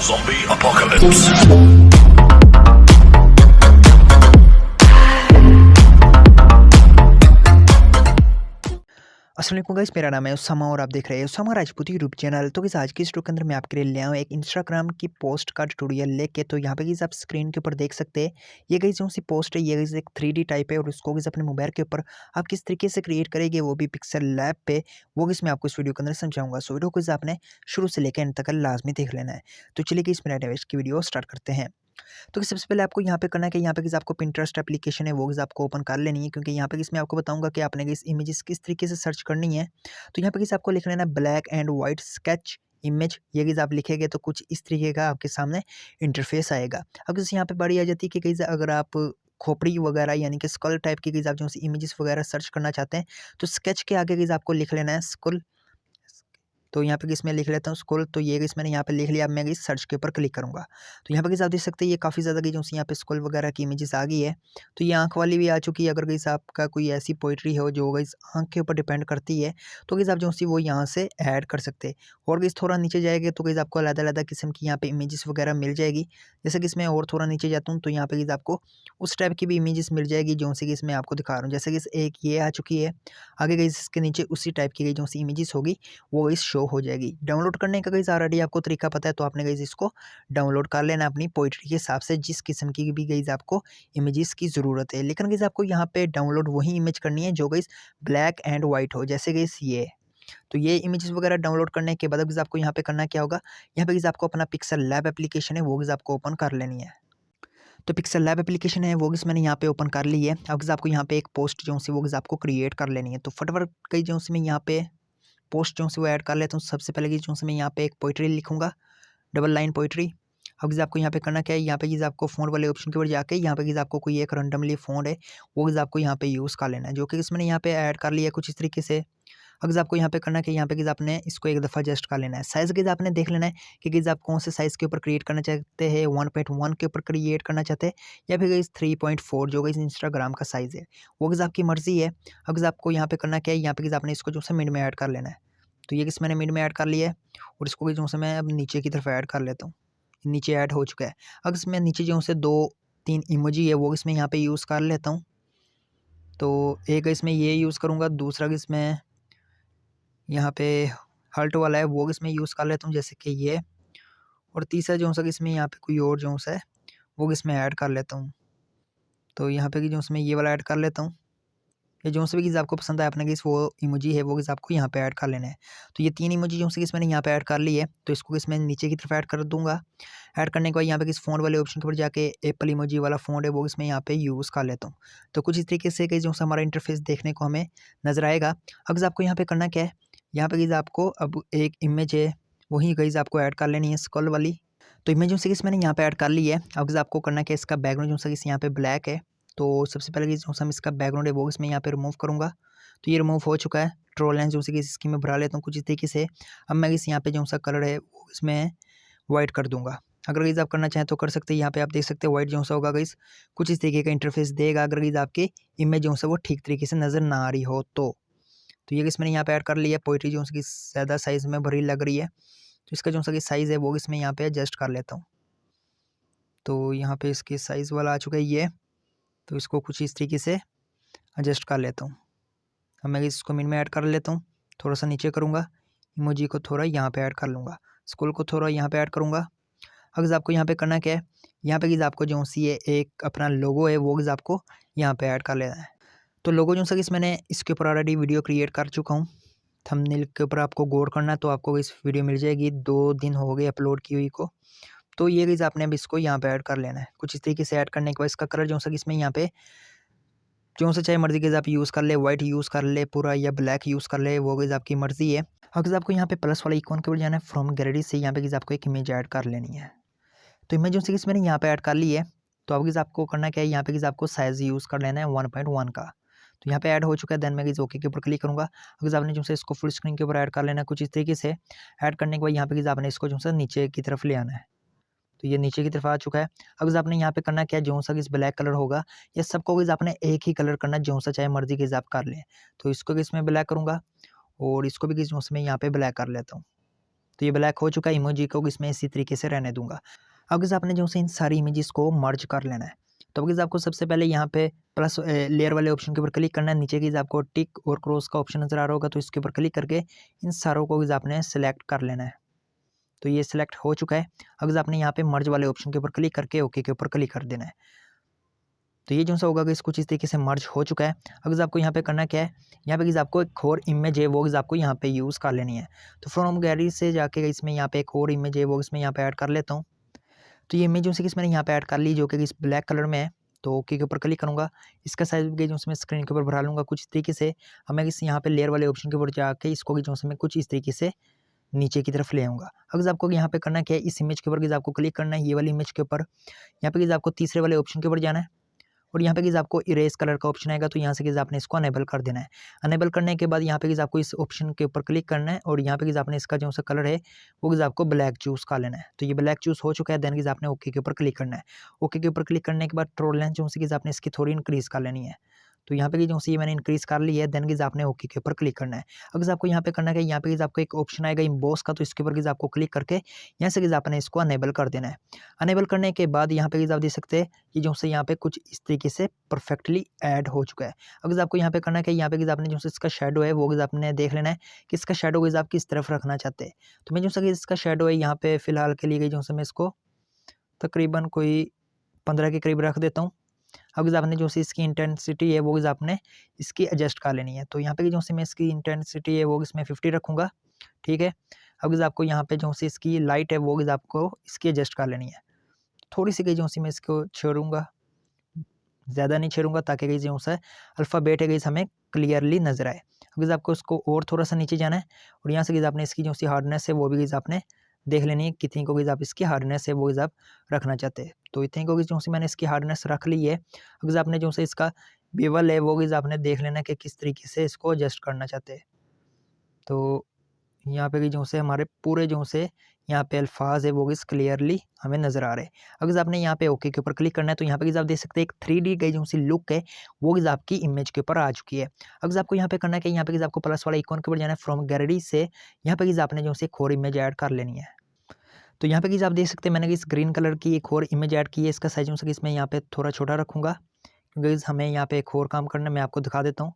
Zombie apocalypse. अस्सलाम वालेकुम guys, मेरा नाम है उसामा और आप देख रहे हैं उसामा राजपूत यूट्यूब चैनल। तो गाइस आज की इस वीडियो के अंदर मैं आपके लिए ले आया हूँ एक इंस्टाग्राम की पोस्ट का ट्यूटोरियल लेके। तो यहाँ पे गाइस आप स्क्रीन के ऊपर देख सकते हैं, ये गाइस जो सी पोस्ट है ये गाइस एक 3D टाइप है और उसको गाइस अपने मोबाइल के ऊपर आप किस तरीके से क्रिएट करेंगे वो भी पिक्सल लैब पे, वो गाइस मैं आपको इस वीडियो के अंदर समझाऊंगा। सो वीडियो को गाइस आपने शुरू से लेकर अंत तक लाजमी देख लेना है। तो चलिए गाइस बिना टाइम वेस्ट की वीडियो स्टार्ट करते हैं। तो सबसे पहले आपको यहाँ पे करना है कि यहाँ पे किसी आपको पिंटरेस्ट एप्लीकेशन है वो किसी आपको ओपन कर लेनी है, क्योंकि यहाँ पे किसी मैं आपको बताऊंगा कि आपने किस इमेजेस किस तरीके से सर्च करनी है। तो यहाँ पे किसी आपको लिख लेना है black and white sketch image. ये किसी आप लिखेंगे तो कुछ इस तरीके का आपके सामने इंटरफेस आएगा। अब किसी यहाँ पे बारी आ जाती है कि किसी अगर आप खोपड़ी वगैरह यानी कि स्कल टाइप की किसी आप जो इमेजेस वगैरह सर्च करना चाहते हैं तो स्केच के आगे किसी आपको लिख लेना है स्कुल। तो यहाँ पे किस मैं लिख लेता हूँ स्क्रॉल। तो ये किस मैंने यहाँ पे लिख लिया। अब मैं इस सर्च के ऊपर क्लिक करूँगा तो यहाँ पे किस आप देख सकते हैं ये काफ़ी ज़्यादा की जो यहाँ पे स्क्रॉल वगैरह की इमेजेस आ गई है। तो ये आँख वाली भी आ चुकी है। अगर किस आपका कोई ऐसी पोइट्री हो जो इस आँख के ऊपर डिपेंड करती है तो किस आप जो सी वो यहाँ से ऐड कर सकते हैं। और किस थोड़ा नीचे जाएंगे तो किस आपको अलग-अलग किस्म की यहाँ पे इमेजेस वगैरह मिल जाएगी। जैसे कि इसमें और थोड़ा नीचे जाता हूँ तो यहाँ पे किस आपको उस टाइप की भी इमेजेस मिल जाएगी जो सी कि इसमें आपको दिखा रहा हूँ। जैसे कि एक ये आ चुकी है, आगे गई इसके नीचे उसी टाइप की जो सी इमेजेस होगी वो इस शो हो जाएगी। डाउनलोड करने का गाइस ऑलरेडी आपको तरीका पता है, तो आपने गाइस इसको डाउनलोड कर लेना अपनी पोइट्री के हिसाब से जिस किस्म की भी गाइस आपको इमेजेस की ज़रूरत है। लेकिन गाइस आपको यहाँ पे डाउनलोड वही इमेज करनी है जो गाइस ब्लैक एंड वाइट हो, जैसे गाइस ये। तो ये इमेजेस वगैरह डाउनलोड करने के बाद गाइस आपको यहाँ पे करना क्या होगा, यहाँ पे गाइस आपको अपना पिक्सल लैब एप्लीकेशन है वो गाइस आपको ओपन कर लेनी है। तो पिक्सल लैब एप्लीकेशन है वो गाइस मैंने यहाँ पे ओपन कर ली है। अब गाइस आपको यहाँ पे एक पोस्ट जो सी वो गाइस आपको क्रिएट कर लेनी है। तो फटाफट कई जो सी मैं यहाँ पे पोस्ट जो से वो ऐड कर लेता हूँ। सबसे पहले की जो से मैं यहाँ पे एक पोइट्री लिखूंगा, डबल लाइन पोइट्री। अब किसी आपको यहाँ पे करना क्या है, यहाँ पे किसी आपको फ़ॉन्ट वाले ऑप्शन के ऊपर जाके यहाँ पे किसी आपको कोई एक रैंडमली फ़ॉन्ट है वो किसी आपको यहाँ पे यूज़ कर लेना है, जो कि मैंने यहाँ पे ऐड कर लिया है कुछ इस तरीके से। अब किसी आपको यहाँ पे करना है कि यहाँ पे किसी आपने इसको एक दफ़ा एडजस्ट कर लेना है। साइज़ किसी आपने देख लेना है कि किसी आप कौन से साइज़ के ऊपर क्रिएट करना चाहते हैं, 1.1 के ऊपर क्रिएट करना चाहते हैं या फिर इस 3.4 जो कि इंस्टाग्राम का साइज़ है वो किसी आपकी मर्ज़ी है। अब किसी आपको यहाँ पे करना क्या है, यहाँ पे किसी आपने इसको जो है मिड में ऐड कर लेना है। तो ये किस मैंने मिड में ऐड कर लिया है और इसको भी जो है मैं अब नीचे की तरफ ऐड कर लेता हूँ। नीचे ऐड हो चुका है। अब इसमें नीचे जो से 2-3 इमोजी है वो इसमें यहाँ पे यूज़ कर लेता हूँ। तो एक इसमें ये यूज़ करूँगा, दूसरा इसमें यहाँ पे हर्ट वाला है वो इसमें यूज़ कर लेता हूँ जैसे कि ये, और तीसरा जो सा इसमें यहाँ पे कोई और जो सा है वो इसमें ऐड कर लेता हूँ। तो यहाँ पे कि जो इसमें ये वाला ऐड कर लेता हूँ। ये जो से भी किसी आपको पसंद है अपने किस वो इमोजी है वो किस आपको यहाँ पे ऐड कर लेना है। तो ये 3 इमोजी जो से किस मैंने यहाँ पे ऐड कर ली है, तो इसको किस मैं नीचे की तरफ ऐड कर दूँगा। ऐड करने के बाद यहाँ पे किस फ़ॉन्ट वाले ऑप्शन के ऊपर जाके एप्पल इमोजी वाला फ़ॉन्ट है वो इसमें यहाँ पे यूज़ कर लेता हूँ। तो कुछ इस तरीके से जो हमारा इंटरफेस देखने को हमें नज़र आएगा। अब आपको यहाँ पे करना क्या है, यहाँ पे आपको अब एक इमेज है वही गाइस आपको ऐड कर लेनी है स्कल वाली। तो इमेज जो से मैंने यहाँ पे ऐड कर ली है। अब आपको करना क्या है, इसका बैकग्राउंड जो सा यहाँ पे ब्लैक है। तो सबसे पहले कि जो हम इसका बैकग्राउंड है वो इसमें यहाँ पे रिमूव करूँगा। तो ये रिमूव हो चुका है। ट्रोल लाइन जो सी इसकी मैं भरा लेता हूँ कुछ इस तरीके से। अब मैं इस यहाँ पे जो सा कलर है वो इसमें वाइट कर दूंगा। अगर गाइस आप करना चाहें तो कर सकते हैं। यहाँ पे आप देख सकते हैं वाइट जो सा होगा गाइस कुछ इस तरीके का इंटरफेस देगा अगर गाइस आपकी इमेज जो सा वो ठीक तरीके से नज़र ना आ रही हो तो ये गाइस मैंने यहाँ पे ऐड कर लिया। पोइट्री जो सी ज़्यादा साइज़ में भरी लग रही है तो इसका जो सा साइज़ है वो इसमें यहाँ पे एडजस्ट कर लेता हूँ। तो यहाँ पे इसकी साइज़ वाला आ चुका है ये, तो इसको कुछ इस तरीके से एडजस्ट कर लेता हूँ। अब मैं इसको मिड में ऐड कर लेता हूँ, थोड़ा सा नीचे करूँगा, इमोजी को थोड़ा यहाँ पे ऐड कर लूँगा, स्कूल को थोड़ा यहाँ पे ऐड करूँगा। अब आपको यहाँ पे करना क्या है, यहाँ पे आपको जो सी है एक अपना लोगो है वो आपको यहाँ पे ऐड कर लेना है। तो लोगो जो सा कि मैंने इसके ऊपर ऑलरेडी वीडियो क्रिएट कर चुका हूँ। थंबनेल के ऊपर आपको गौर करना है तो आपको इस वीडियो मिल जाएगी, 2 दिन हो गए अपलोड की हुई को। तो ये गाइस आपने अब इसको यहाँ पे ऐड कर लेना है। कुछ इस तरीके से ऐड करने के बाद इसका कलर जो सा कि इसमें यहाँ पे जो सा चाहे मर्जी के आप यूज़ कर ले, वाइट यूज़ कर ले पूरा या ब्लैक यूज़ कर ले, वो गाइस आपकी मर्जी है। अगर आपको यहाँ पे प्लस वाला आइकॉन के ऊपर जाना है फ्रॉम गैलरी से, यहाँ पे गाइस आपको एक इमेज ऐड कर लेनी है। तो इमेज जो सी मैंने यहाँ पे ऐड कर ली है। तो अब गाइस आपको करना क्या है, यहाँ पे गाइस आपको साइज़ यूज़ कर लेना है 1.1 का। तो यहाँ पे ऐड हो चुका है। देन मैं गाइस ओके के ऊपर क्लिक करूँगा। अगर आपने जो है इसको फुल स्क्रीन के ऊपर ऐड कर लेना है कुछ इस तरीके से। ऐड करने के बाद यहाँ पे गाइस आपने इसको जो है नीचे की तरफ ले आना है। तो ये नीचे की तरफ आ चुका है। अब आपने यहाँ पे करना क्या है, जो सा इस ब्लैक कलर होगा ये सबको गाइस आपने एक ही कलर करना है, जो सा चाहे मर्जी के आप कर लें। तो इसको भी इसमें ब्लैक करूँगा और इसको भी जो मैं यहाँ पे ब्लैक कर लेता हूँ। तो ये ब्लैक हो चुका है। इमोजी को इसमें इसी तरीके से रहने दूंगा। अब गाइस आपने जो से इन सारी इमेजेस को मर्ज कर लेना है। तो अब गाइस आपको सबसे पहले यहाँ पे प्लस लेयर वाले ऑप्शन के ऊपर क्लिक करना है। नीचे गाइस आपको टिक और क्रॉस का ऑप्शन नजर आ रहा होगा, तो इसके ऊपर क्लिक करके इन सारों को गाइस आपने सेलेक्ट कर लेना है। तो ये सिलेक्ट हो चुका है। अब गाइस आपने यहाँ पे मर्ज वाले ऑप्शन के ऊपर क्लिक करके ओके के ऊपर क्लिक कर देना है। तो ये जो सा होगा गाइस कुछ इस तरीके से मर्ज हो चुका है। अगर आपको यहाँ पे करना क्या है, यहाँ पे गाइस आपको एक और इमेज है वो गाइस आपको यहाँ पे यूज़ कर लेनी है। तो फ्रॉम गैलरी से जाके इसमें यहाँ पे एक और इमेज है वो इसमें यहाँ पे ऐड कर लेता हूँ। तो ये इमेज जो मैंने यहाँ पे ऐड कर ली, जो कि इस ब्लैक कलर में है। तो ओके के ऊपर क्लिक करूँगा। इसका साइज भी जो मैं स्क्रीन के ऊपर बढ़ा लूँगा कुछ इस तरीके से। अब मैं इस यहाँ पे लेयर वाले ऑप्शन के ऊपर जाके इसको जो मैं कुछ इस तरीके से नीचे की तरफ ले आऊँगा। अगर आपको यहाँ पे करना क्या है, इस इमेज के ऊपर आपको क्लिक करना है, ये वाली इमेज के ऊपर। यहाँ पे आपको तीसरे वाले ऑप्शन के ऊपर जाना है और यहाँ पे गाइस आपको इरेज कलर का ऑप्शन आएगा, तो यहाँ से गाइस आपने इसको अनेबल कर देना है। अनेबल करने के बाद यहाँ पे गाइस आपको इस ऑप्शन के ऊपर क्लिक करना है और यहाँ पे गाइस आपने इसका जो सा कलर है वो गाइस आपको ब्लैक चूज़ कर लेना है। तो ये ब्लैक चूज़ हो चुका है। देन गाइस आपने ओके के ऊपर क्लिक करना है। ओके के ऊपर क्लिक करने के बाद ट्रोल लेंथ जो सी गाइस आपने इसकी थोड़ी इंक्रीज़ कर लेनी है। तो यहाँ पे जो सी मैंने इंक्रीज़ कर ली है। देन गाइस आपने ओके के ऊपर क्लिक करना है। अगर आपको यहाँ पे करना है, यहाँ पे गाइस आपको एक ऑप्शन आएगा इम्बॉस का, तो इसके ऊपर गाइस आपको क्लिक करके यहाँ से गाइस आपने इसको अनेबल कर देना है। अनेबल करने के बाद यहाँ पे गाइस आप देख सकते हैं ये जो से यहाँ पे कुछ इस तरीके से परफेक्टली ऐड हो चुका है। अगर आपको यहाँ पे करना है कि यहाँ पे गाइस आपने जो से इसका शेडो है वो गाइस आपने देख लेना है कि इसका शेडो गाइस आप किस तरफ रखना चाहते हैं। तो मैं जो से इसका शेडो है यहाँ पे फिलहाल के लिए गई जो से मैं इसको तकरीबन कोई 15 के करीब रख देता हूँ। अब आपने जो सी इसकी इंटेंसिटी है वो आपने इसकी एडजस्ट कर लेनी है। तो यहाँ पे जो सी मैं इसकी इंटेंसिटी है वो इसमें 50 रखूँगा, ठीक है। अब आपको यहाँ पे जो सी इसकी लाइट है वो आपको इसकी एडजस्ट कर लेनी है। थोड़ी सी गई जो सी मैं इसको छेड़ूँगा, ज़्यादा नहीं छेड़ूँगा ताकि गई जो सा अल्फ़ाबेट है गई हमें क्लियरली नज़र आए। अब आपको इसको और थोड़ा सा नीचे जाना है और यहाँ से आपने इसकी जो सी हार्डनेस है वो भी आपने देख लेनी है कितनी को आप इसकी हार्डनेस है वो आप रखना चाहते हैं। तो इतनी को जो सी मैंने इसकी हार्डनेस रख ली है। अगर आपने जो से इसका बेवल है वो आपने देख लेना कि किस तरीके से इसको एडजस्ट करना चाहते हैं। तो यहाँ पे जो से हमारे पूरे जो से यहाँ पे अल्फाज है वो क्लियरली हमें नज़र आ रहे हैं। अगर आपने यहाँ पे ओके के ऊपर क्लिक करना है तो यहाँ पे आप देख सकते हैं एक 3D की जो सी लुक है वो आपकी इमेज के ऊपर आ चुकी है। अगर आपको यहाँ पे करना है कि यहाँ पे आपको प्लस वाला आइकॉन के ऊपर जाना है, फ्रॉम गैलरी से यहाँ पे आपने जो से एक और इमेज ऐड कर लेनी है। तो यहाँ पे आप देख सकते हैं मैंने इस ग्रीन कलर की एक और इमेज ऐड की है। इसका साइज जो इसमें यहाँ पे थोड़ा छोटा रखूँगा क्योंकि हमें यहाँ पे एक और काम करना है, मैं आपको दिखा देता हूँ।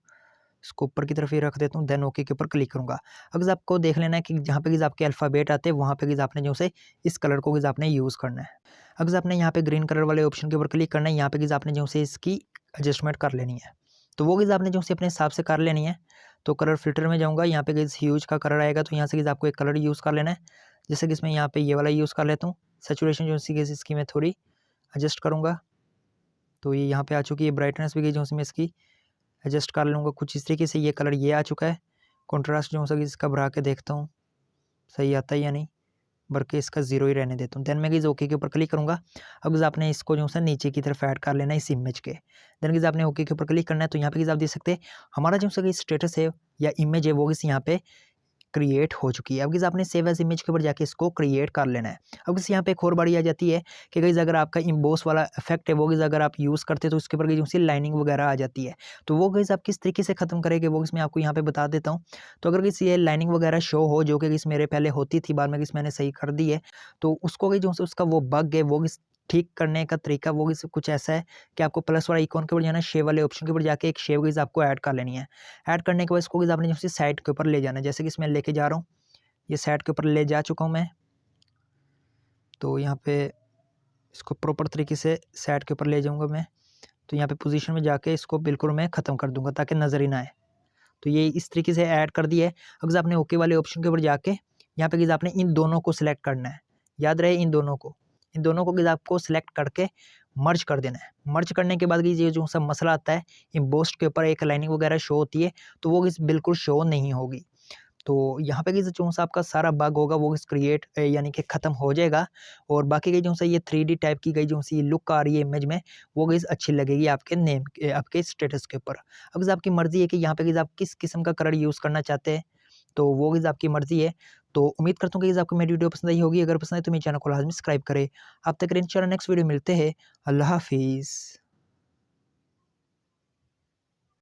इसको ऊपर की तरफ ही रख देता हूँ। देन ओके के ऊपर क्लिक करूँगा। अगर आपको देख लेना है कि जहाँ पे आपके अल्फ़ाबेट आते हैं वहाँ पे आपने जो से इस कलर को आपने यूज़ करना है। अगर आपने यहाँ पे ग्रीन कलर वाले ऑप्शन के ऊपर क्लिक करना है, यहाँ पे आपने जो से इसकी एडजस्टमेंट कर लेनी है। तो वो आपने जो से अपने हिसाब से कर लेनी है। तो कलर फिल्टर में जाऊँगा, यहाँ पे ह्यूज का कलर आएगा, तो यहाँ से आपको एक कलर यूज़ कर लेना है। जैसे कि इसमें यहाँ पे ये वाला यूज़ कर लेता हूँ। सैचुरेशन जो सी इसकी मैं थोड़ी एडजस्ट करूँगा। तो ये यहाँ पे आ चुकी है। ब्राइटनेस भी जो मैं इसकी एडजस्ट कर लूँगा कुछ इस तरीके से। ये कलर ये आ चुका है। कंट्रास्ट जो सा इसका बढ़ा के देखता हूँ सही आता है या नहीं, बल्कि इसका 0 ही रहने देता हूँ। देन मैं ओके के ऊपर क्लिक करूँगा। अब आपने इसको जो है नीचे की तरफ ऐड कर लेना है इस इमेज के। देन आपने ओके के ऊपर क्लिक करना है। तो यहाँ पे आप देख सकते हैं हमारा जो सा स्टेटस है या इमेज है वो यहाँ पे क्रिएट हो चुकी है। अब गाइस आपने सेव एज इमेज के ऊपर जाके इसको क्रिएट कर लेना है। अब गाइस यहाँ पे एक और बारी आ जाती है कि गाइस अगर आपका इम्बोस वाला इफेक्ट है वो गाइस अगर आप यूज़ करते हैं तो उसके ऊपर गाइस उसकी लाइनिंग वगैरह आ जाती है। तो वो गाइस आप किस तरीके से ख़त्म करेंगे वो मैं आपको यहाँ पे बता देता हूँ। तो अगर गाइस ये लाइनिंग वगैरह शो हो जो कि गाइस मेरे पहले होती थी, बाद में गाइस मैंने सही कर दी है, तो उसको गाइस जो उसका वो बग है वो ठीक करने का तरीका वो कुछ ऐसा है कि आपको प्लस वाला आइकॉन के ऊपर जाना है, शेव वाले ऑप्शन के ऊपर जाके एक शेव गाइस आपको ऐड कर लेनी है। ऐड करने के बाद इसको गाइस आपने जो साइड के ऊपर ले जाना है। जैसे कि इसमें लेके जा रहा हूँ, ये साइड के ऊपर ले जा चुका हूँ मैं। तो यहाँ पे इसको प्रॉपर तरीके से साइड के ऊपर ले जाऊँगा मैं। तो यहाँ पे पोजीशन में जाके इसको बिल्कुल मैं ख़त्म कर दूँगा ताकि नज़र ही ना आए। तो ये इस तरीके से ऐड कर दिया है। अगर आपने ओके वाले ऑप्शन के ऊपर जाके यहाँ पे आपने इन दोनों को सिलेक्ट करना है। याद रहे इन दोनों को आपको सिलेक्ट करके मर्ज कर देना है। मर्ज करने के बाद ये जो सा मसला आता है इम्बोस्ड के ऊपर एक लाइनिंग वगैरह शो होती है तो वो बिल्कुल शो नहीं होगी। तो यहाँ पे जो सा आपका सारा बग होगा वो क्रिएट यानी कि ख़त्म हो जाएगा। और बाकी की जो सा ये 3D टाइप की गई जो सी लुक आ रही है इमेज में वो गई अच्छी लगेगी आपके नेम आपके स्टेटस के ऊपर। अब आपकी मर्ज़ी है कि यहाँ पे आप किस किस्म का कलर यूज़ करना चाहते हैं, तो वो आपकी मर्ज़ी है। तो उम्मीद करता हूँ कि आपको मेरी वीडियो पसंद आई होगी। अगर पसंद आई तो मेरे चैनल को लाजमी सब्सक्राइब करें। आप तक इंशाल्लाह नेक्स्ट वीडियो मिलते हैं। अल्लाह हाफिज़।